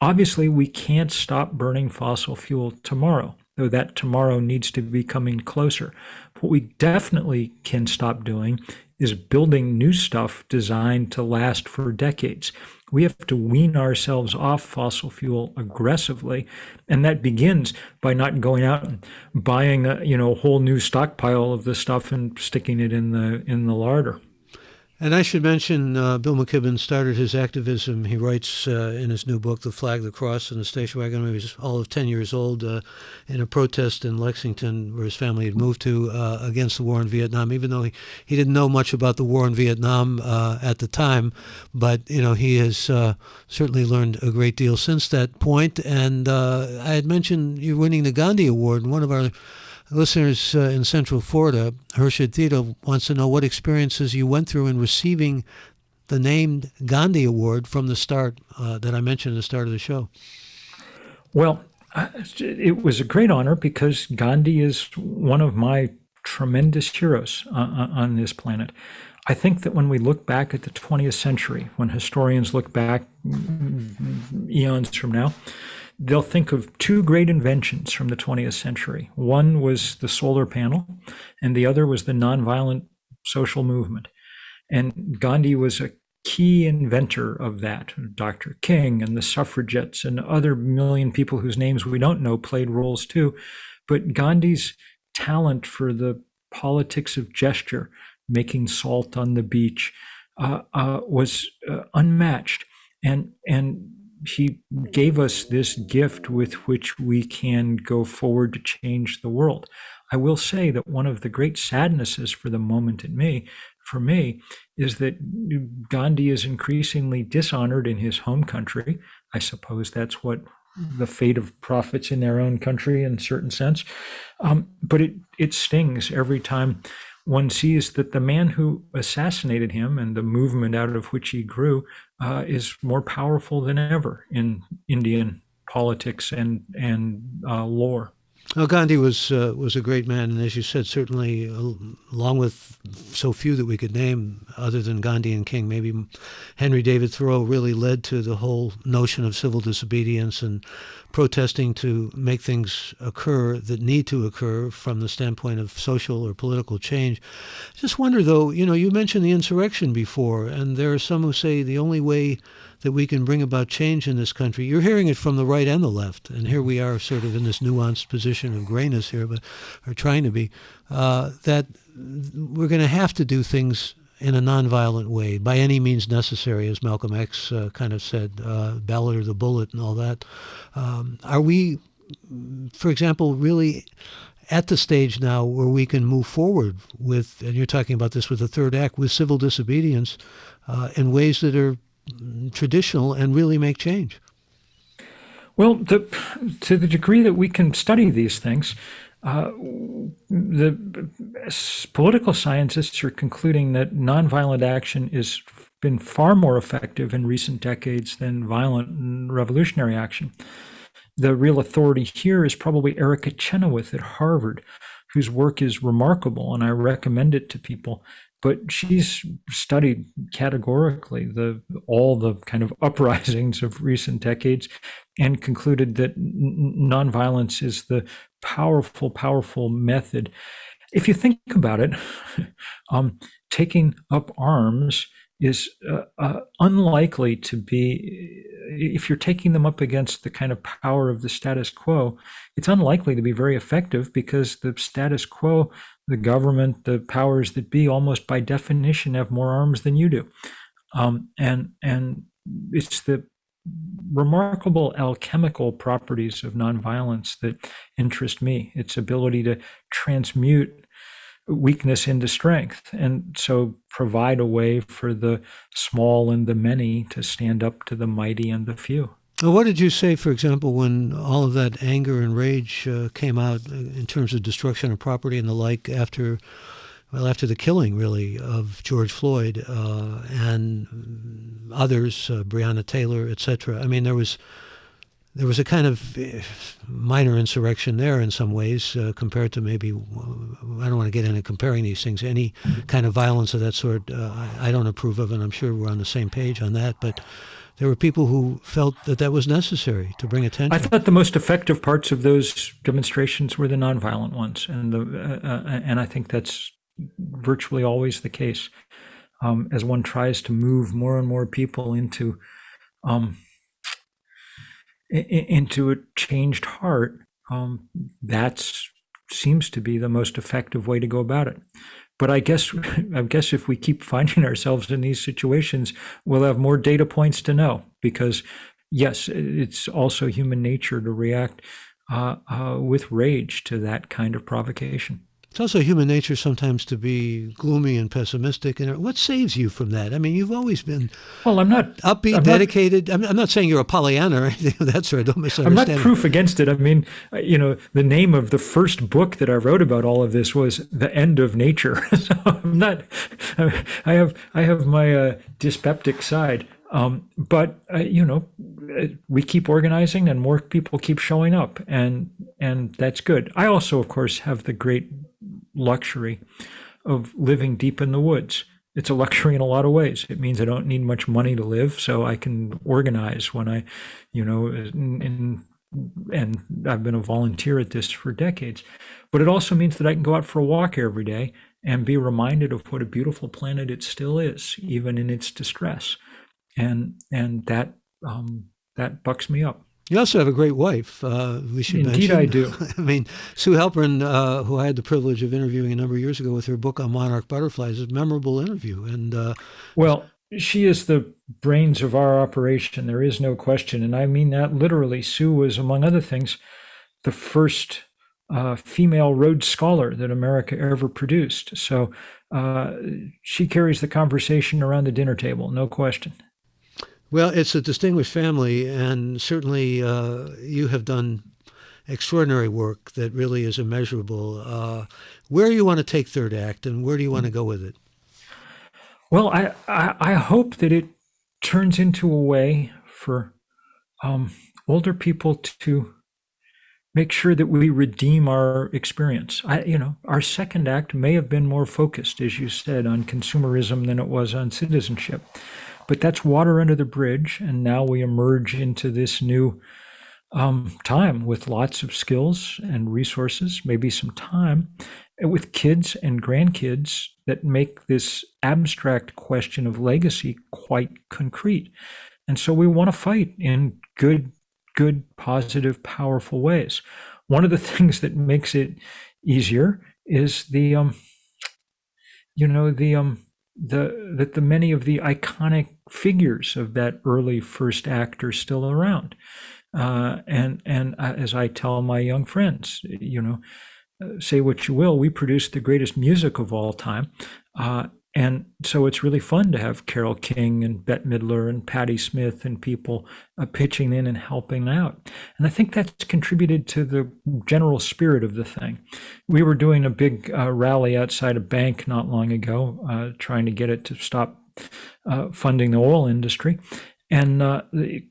Obviously, we can't stop burning fossil fuel tomorrow, though that tomorrow needs to be coming closer. What we definitely can stop doing is building new stuff designed to last for decades. We have to wean ourselves off fossil fuel aggressively, and that begins by not going out and buying a whole new stockpile of this stuff and sticking it in the larder. And I should mention, Bill McKibben started his activism. He writes in his new book, The Flag, the Cross, and the Station Wagon. He was all of 10 years old in a protest in Lexington where his family had moved to against the war in Vietnam, even though he didn't know much about the war in Vietnam at the time. But, he has certainly learned a great deal since that point. And I had mentioned you winning the Gandhi Award, and one of our listeners in Central Florida, Hershid Tito, wants to know what experiences you went through in receiving the named Gandhi Award from the start that I mentioned at the start of the show. Well, it was a great honor because Gandhi is one of my tremendous heroes on this planet. I think that when we look back at the 20th century, when historians look back eons from now, they'll think of two great inventions from the 20th century. One was the solar panel, and the other was the nonviolent social movement. And Gandhi was a key inventor of that. Dr. King and the suffragettes and other million people whose names we don't know played roles too. But Gandhi's talent for the politics of gesture, making salt on the beach, was unmatched. And he gave us this gift with which we can go forward to change the world. I will say that one of the great sadnesses for the moment for me, is that Gandhi is increasingly dishonored in his home country. I suppose that's what the fate of prophets in their own country in a certain sense. But it stings every time one sees that the man who assassinated him and the movement out of which he grew is more powerful than ever in Indian politics and lore. Well, Gandhi was a great man, and as you said, certainly, along with so few that we could name other than Gandhi and King, maybe Henry David Thoreau really led to the whole notion of civil disobedience and protesting to make things occur that need to occur from the standpoint of social or political change. Just wonder, though, you mentioned the insurrection before, and there are some who say the only way that we can bring about change in this country, you're hearing it from the right and the left, and here we are sort of in this nuanced position of grayness here, but are trying to be, that we're going to have to do things in a nonviolent way, by any means necessary, as Malcolm X kind of said, ballot or the bullet and all that. Are we, for example, really at the stage now where we can move forward with, and you're talking about this with the Third Act, with civil disobedience in ways that are traditional and really make change? Well, to the degree that we can study these things, the political scientists are concluding that nonviolent action has been far more effective in recent decades than violent and revolutionary action. The real authority here is probably Erica Chenoweth at Harvard, whose work is remarkable, and I recommend it to people. But she's studied categorically all the kind of uprisings of recent decades and concluded that nonviolence is the powerful, powerful method. If you think about it, taking up arms is unlikely to be, if you're taking them up against the kind of power of the status quo, it's unlikely to be very effective because the status quo, the government, the powers that be, almost by definition have more arms than you do. And it's the remarkable alchemical properties of nonviolence that interest me, its ability to transmute weakness into strength, and so provide a way for the small and the many to stand up to the mighty and the few. Well, what did you say, for example, when all of that anger and rage came out in terms of destruction of property and the like after the killing, really, of George Floyd and others, Breonna Taylor, etc.? I mean, there was a kind of minor insurrection there in some ways compared to maybe, I don't want to get into comparing these things, any kind of violence of that sort I don't approve of, and I'm sure we're on the same page on that, but there were people who felt that was necessary to bring attention. I thought the most effective parts of those demonstrations were the nonviolent ones, and I think that's virtually always the case. As one tries to move more and more people into a changed heart, that seems to be the most effective way to go about it. But I guess if we keep finding ourselves in these situations, we'll have more data points to know, because yes, it's also human nature to react with rage to that kind of provocation. It's also human nature sometimes to be gloomy and pessimistic. And what saves you from that? I mean, you've always been I'm not upbeat, dedicated. I'm not saying you're a Pollyanna or anything of that sort. Don't misunderstand. I'm not proof against it. I mean, the name of the first book that I wrote about all of this was The End of Nature. So I'm not. I have my dyspeptic side. But we keep organizing, and more people keep showing up, and that's good. I also, of course, have the great luxury of living deep in the woods. It's a luxury in a lot of ways. It means I don't need much money to live, so I can organize when I, and I've been a volunteer at this for decades. But it also means that I can go out for a walk every day and be reminded of what a beautiful planet it still is, even in its distress. And that bucks me up. You also have a great wife, we should mention. Indeed I do. I mean, Sue Halpern, who I had the privilege of interviewing a number of years ago with her book on monarch butterflies, is a memorable interview. And well, she is the brains of our operation. There is no question. And I mean that literally. Sue was, among other things, the first female Rhodes Scholar that America ever produced. So she carries the conversation around the dinner table, no question. Well, it's a distinguished family, and certainly you have done extraordinary work that really is immeasurable. Where do you want to take Third Act, and where do you want to go with it? Well, I hope that it turns into a way for older people to make sure that we redeem our experience. Our second act may have been more focused, as you said, on consumerism than it was on citizenship. But that's water under the bridge, and now we emerge into this new time with lots of skills and resources, maybe some time, with kids and grandkids that make this abstract question of legacy quite concrete. And so we want to fight in good, positive, powerful ways. One of the things that makes it easier is that the many of the iconic figures of that early first act are still around. And as I tell my young friends, say what you will, we produced the greatest music of all time. And so it's really fun to have Carole King and Bette Midler and Patti Smith and people pitching in and helping out. And I think that's contributed to the general spirit of the thing. We were doing a big rally outside a bank not long ago, trying to get it to stop funding the oil industry. And of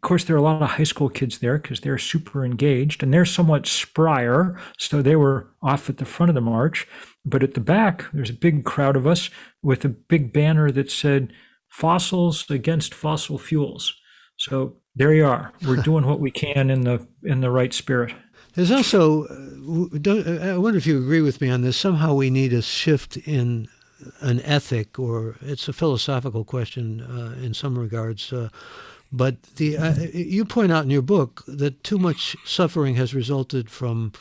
course, there are a lot of high school kids there because they're super engaged and they're somewhat sprier. So they were off at the front of the march. But at the back, there's a big crowd of us with a big banner that said, "Fossils against fossil fuels." So there you are. We're doing what we can in the right spirit. There's also, I wonder if you agree with me on this, somehow we need a shift in an ethic, or it's a philosophical question in some regards. But you point out in your book that too much suffering has resulted from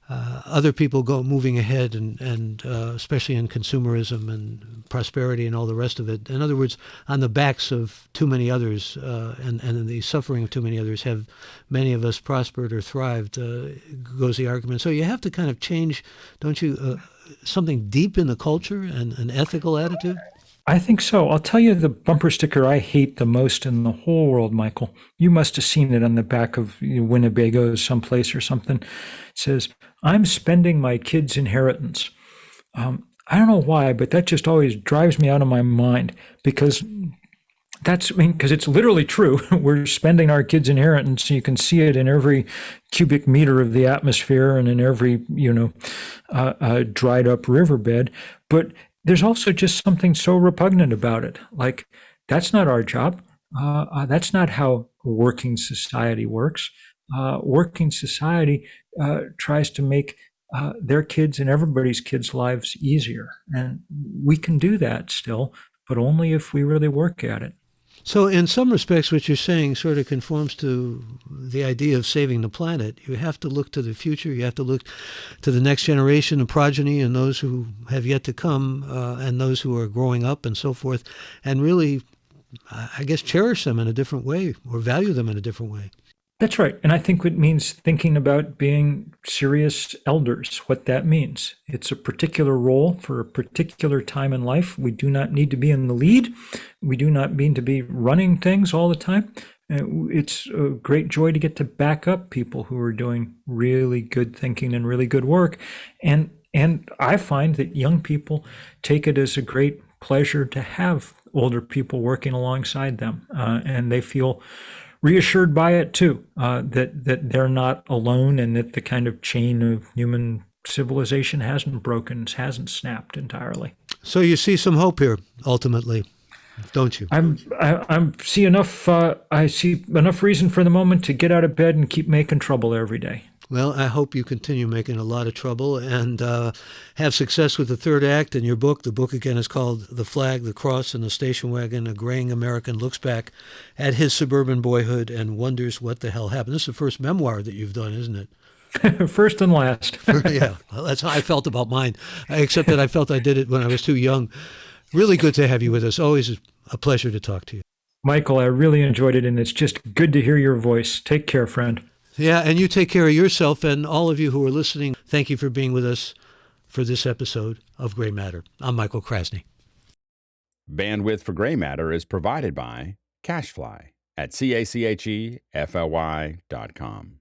other people moving ahead, and especially in consumerism and prosperity and all the rest of it. In other words, on the backs of too many others and the suffering of too many others have many of us prospered or thrived, goes the argument. So you have to kind of change, don't you, something deep in the culture and an ethical attitude? I think so. I'll tell you the bumper sticker I hate the most in the whole world, Michael. You must have seen it on the back of Winnebago someplace or something. It says, "I'm spending my kid's inheritance." I don't know why, but that just always drives me out of my mind because because it's literally true. We're spending our kids' inheritance. You can see it in every cubic meter of the atmosphere and in every, dried up riverbed. But there's also just something so repugnant about it. Like, that's not our job. That's not how working society works. Working society tries to make their kids and everybody's kids' lives easier. And we can do that still, but only if we really work at it. So in some respects, what you're saying sort of conforms to the idea of saving the planet. You have to look to the future. You have to look to the next generation, the progeny, and those who have yet to come, and those who are growing up and so forth, and really, I guess, cherish them in a different way or value them in a different way. That's right. And I think it means thinking about being serious elders, what that means. It's a particular role for a particular time in life. We do not need to be in the lead. We do not mean to be running things all the time. It's a great joy to get to back up people who are doing really good thinking and really good work. And I find that young people take it as a great pleasure to have older people working alongside them. And they feel reassured by it too, that they're not alone and that the kind of chain of human civilization hasn't broken, hasn't snapped entirely. So you see some hope here, ultimately, don't you? I see enough. I see enough reason for the moment to get out of bed and keep making trouble every day. Well, I hope you continue making a lot of trouble and have success with the third act in your book. The book, again, is called The Flag, the Cross, and the Station Wagon. A graying American looks back at his suburban boyhood and wonders what the hell happened. This is the first memoir that you've done, isn't it? First and last. Yeah, well, that's how I felt about mine, except that I felt I did it when I was too young. Really good to have you with us. Always a pleasure to talk to you. Michael, I really enjoyed it, and it's just good to hear your voice. Take care, friend. Yeah, and you take care of yourself, and all of you who are listening, thank you for being with us for this episode of Gray Matter. I'm Michael Krasny. Bandwidth for Gray Matter is provided by CacheFly at CACHEFLY.com.